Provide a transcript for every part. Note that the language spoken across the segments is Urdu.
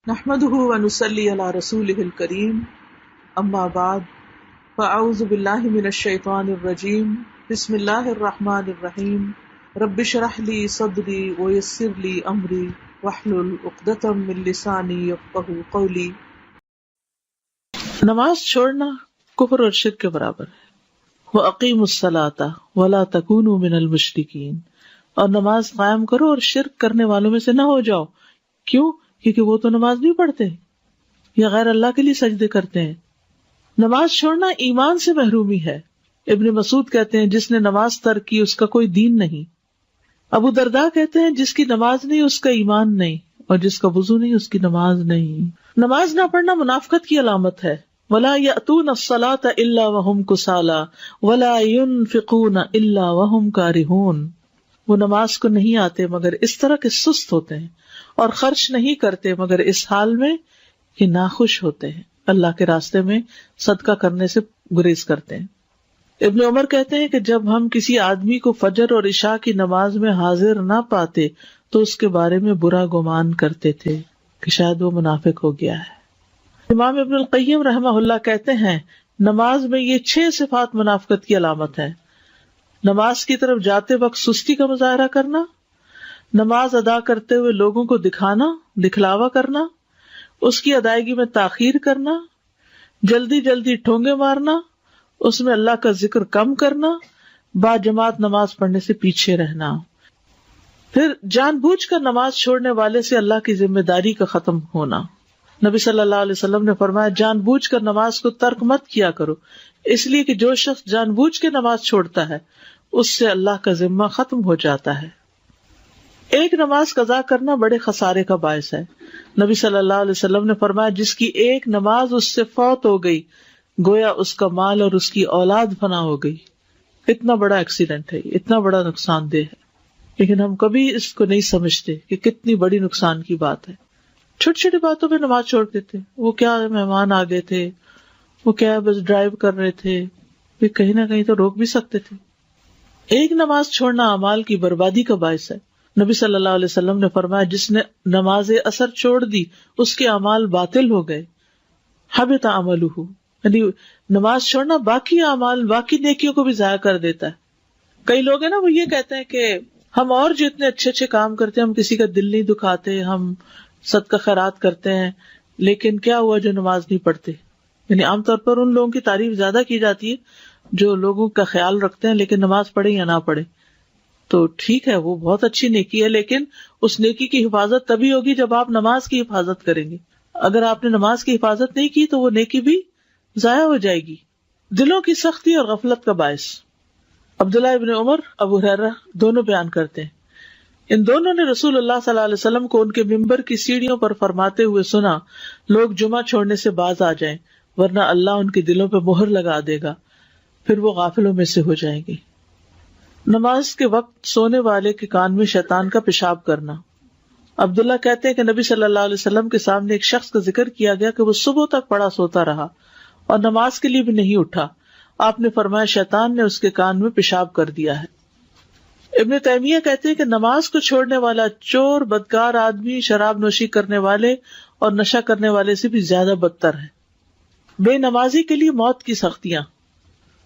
نحمده ونصلي على رسوله الكريم اما بعد فاعوذ بالله من الشيطان الرجيم بسم الله الرحمن الرحيم رب اشرح لي صدري ويسر لي امري واحلل عقدة من لساني يفقهوا قولي۔ نماز چھوڑنا کفر اور شرک کے برابر ہے۔ وَأَقِيمُوا الصَّلَاةَ وَلَا تَكُونُوا مِنَ الْمُشْرِكِينَ، اور نماز قائم کرو اور شرک کرنے والوں میں سے نہ ہو جاؤ۔ کیوں؟ کیونکہ وہ تو نماز نہیں پڑھتے یا غیر اللہ کے لیے سجدے کرتے ہیں۔ نماز چھوڑنا ایمان سے محرومی ہے۔ ابن مسعود کہتے ہیں جس نے نماز ترک کی اس کا کوئی دین نہیں۔ ابو درداء کہتے ہیں جس کی نماز نہیں اس کا ایمان نہیں، اور جس کا وضو نہیں اس کی نماز نہیں۔ نماز نہ پڑھنا منافقت کی علامت ہے۔ وَلَا يَأْتُونَ الصَّلَاةَ إِلَّا وَهُمْ كُسَالَىٰ وَلَا يُنْفِقُونَ إِلَّا وَهُمْ كَارِهُونَ، وہ نماز کو نہیں آتے مگر اس طرح کے سست ہوتے ہیں، اور خرچ نہیں کرتے مگر اس حال میں کہ ناخوش ہوتے ہیں، اللہ کے راستے میں صدقہ کرنے سے گریز کرتے ہیں۔ ابن عمر کہتے ہیں کہ جب ہم کسی آدمی کو فجر اور عشاء کی نماز میں حاضر نہ پاتے تو اس کے بارے میں برا گمان کرتے تھے کہ شاید وہ منافق ہو گیا ہے۔ امام ابن القیم رحمہ اللہ کہتے ہیں نماز میں یہ 6 صفات منافقت کی علامت ہے۔ نماز کی طرف جاتے وقت سستی کا مظاہرہ کرنا، نماز ادا کرتے ہوئے لوگوں کو دکھلاوا کرنا، اس کی ادائیگی میں تاخیر کرنا، جلدی جلدی ٹھونگے مارنا، اس میں اللہ کا ذکر کم کرنا، با جماعت نماز پڑھنے سے پیچھے رہنا۔ پھر جان بوجھ کر نماز چھوڑنے والے سے اللہ کی ذمہ داری کا ختم ہونا۔ نبی صلی اللہ علیہ وسلم نے فرمایا جان بوجھ کر نماز کو ترک مت کیا کرو، اس لیے کہ جو شخص جان بوجھ کے نماز چھوڑتا ہے اس سے اللہ کا ذمہ ختم ہو جاتا ہے۔ ایک نماز قضا کرنا بڑے خسارے کا باعث ہے۔ نبی صلی اللہ علیہ وسلم نے فرمایا جس کی ایک نماز اس سے فوت ہو گئی گویا اس کا مال اور اس کی اولاد فنا ہو گئی۔ اتنا بڑا ایکسیڈنٹ ہے، اتنا بڑا نقصان دہ ہے، لیکن ہم کبھی اس کو نہیں سمجھتے کہ کتنی بڑی نقصان کی بات ہے۔ چھوٹی چھوٹی باتوں پہ نماز چھوڑ دیتے، وہ کیا مہمان آ گئے تھے، وہ کیا بس ڈرائیو کر رہے تھے، وہ کہیں نہ کہیں تو روک بھی سکتے تھے۔ ایک نماز چھوڑنا اعمال کی بربادی کا باعث ہے۔ نبی صلی اللہ علیہ وسلم نے فرمایا جس نے نماز اثر چھوڑ دی اس کے اعمال باطل ہو گئے، حبط عملہ، یعنی نماز چھوڑنا باقی اعمال، باقی نیکیوں کو بھی ضائع کر دیتا ہے۔ کئی لوگ ہیں نا وہ یہ کہتے ہیں کہ ہم اور جو اتنے اچھے اچھے کام کرتے ہیں، ہم کسی کا دل نہیں دکھاتے، ہم صدقہ خیرات کرتے ہیں، لیکن کیا ہوا جو نماز نہیں پڑھتے؟ یعنی عام طور پر ان لوگوں کی تعریف زیادہ کی جاتی ہے جو لوگوں کا خیال رکھتے ہیں لیکن نماز پڑھے یا نہ پڑھے۔ تو ٹھیک ہے وہ بہت اچھی نیکی ہے، لیکن اس نیکی کی حفاظت تبھی ہوگی جب آپ نماز کی حفاظت کریں گے۔ اگر آپ نے نماز کی حفاظت نہیں کی تو وہ نیکی بھی ضائع ہو جائے گی۔ دلوں کی سختی اور غفلت کا باعث، عبداللہ ابن عمر، ابو ہریرہ دونوں بیان کرتے ہیں ان دونوں نے رسول اللہ صلی اللہ علیہ وسلم کو ان کے ممبر کی سیڑھیوں پر فرماتے ہوئے سنا لوگ جمعہ چھوڑنے سے باز آ جائیں ورنہ اللہ ان کے دلوں پہ مہر لگا دے گا، پھر وہ غافلوں میں سے ہو جائیں گے۔ نماز کے وقت سونے والے کے کان میں شیطان کا پیشاب کرنا۔ عبداللہ کہتے ہیں کہ نبی صلی اللہ علیہ وسلم کے سامنے ایک شخص کا ذکر کیا گیا کہ وہ صبح تک پڑا سوتا رہا اور نماز کے لیے بھی نہیں اٹھا۔ آپ نے فرمایا شیطان نے اس کے کان میں پیشاب کر دیا ہے۔ ابن تیمیہ کہتے ہیں کہ نماز کو چھوڑنے والا چور، بدکار آدمی، شراب نوشی کرنے والے اور نشہ کرنے والے سے بھی زیادہ بدتر ہے۔ بے نمازی کے لیے موت کی سختیاں،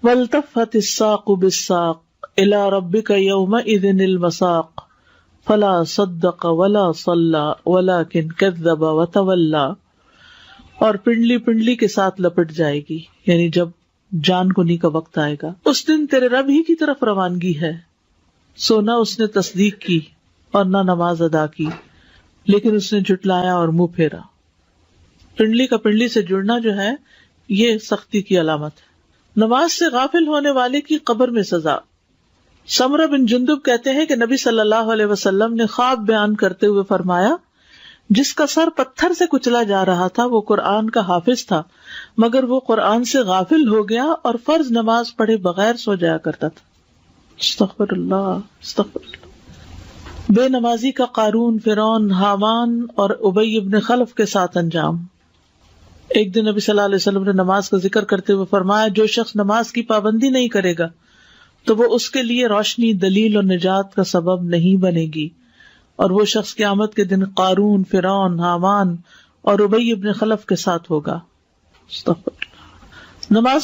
وَالْتَفَّتِ السَّاقُ بِالسَّاقِ إِلَىٰ رَبِّكَ يَوْمَئِذٍ الْمَسَاقُ فَلَا صَدَّقَ وَلَا صَلَّىٰ وَلَٰكِنْ كَذَّبَ وَتَوَلَّىٰ، اور پنڈلی پنڈلی کے ساتھ لپٹ جائے گی، یعنی جب جان کنی کا وقت آئے گا۔ اس دن تیرے رب ہی کی طرف روانگی ہے، سو نہ اس نے تصدیق کی اور نہ نماز ادا کی، لیکن اس نے جھٹلایا اور منہ پھیرا۔ پنڈلی کا پنڈلی سے جڑنا جو ہے یہ سختی کی علامت ہے۔ نماز سے غافل ہونے والے کی قبر میں سزا۔ سمرہ بن جندب کہتے ہیں کہ نبی صلی اللہ علیہ وسلم نے خواب بیان کرتے ہوئے فرمایا جس کا سر پتھر سے کچلا جا رہا تھا وہ قرآن کا حافظ تھا، مگر وہ قرآن سے غافل ہو گیا اور فرض نماز پڑھے بغیر سو جایا کرتا تھا۔ استغفر اللہ، استغفر اللہ۔ بے نمازی کا قارون، فرعون، حامان اور ابی ابن خلف کے ساتھ انجام۔ ایک دن نبی صلی اللہ علیہ وسلم نے نماز کا ذکر کرتے ہوئے فرمایا جو شخص نماز کی پابندی نہیں کرے گا تو وہ اس کے لیے روشنی، دلیل اور نجات کا سبب نہیں بنے گی، اور وہ شخص قیامت کے دن قارون، فرعون، حامان اور ابی ابن خلف کے ساتھ ہوگا. نماز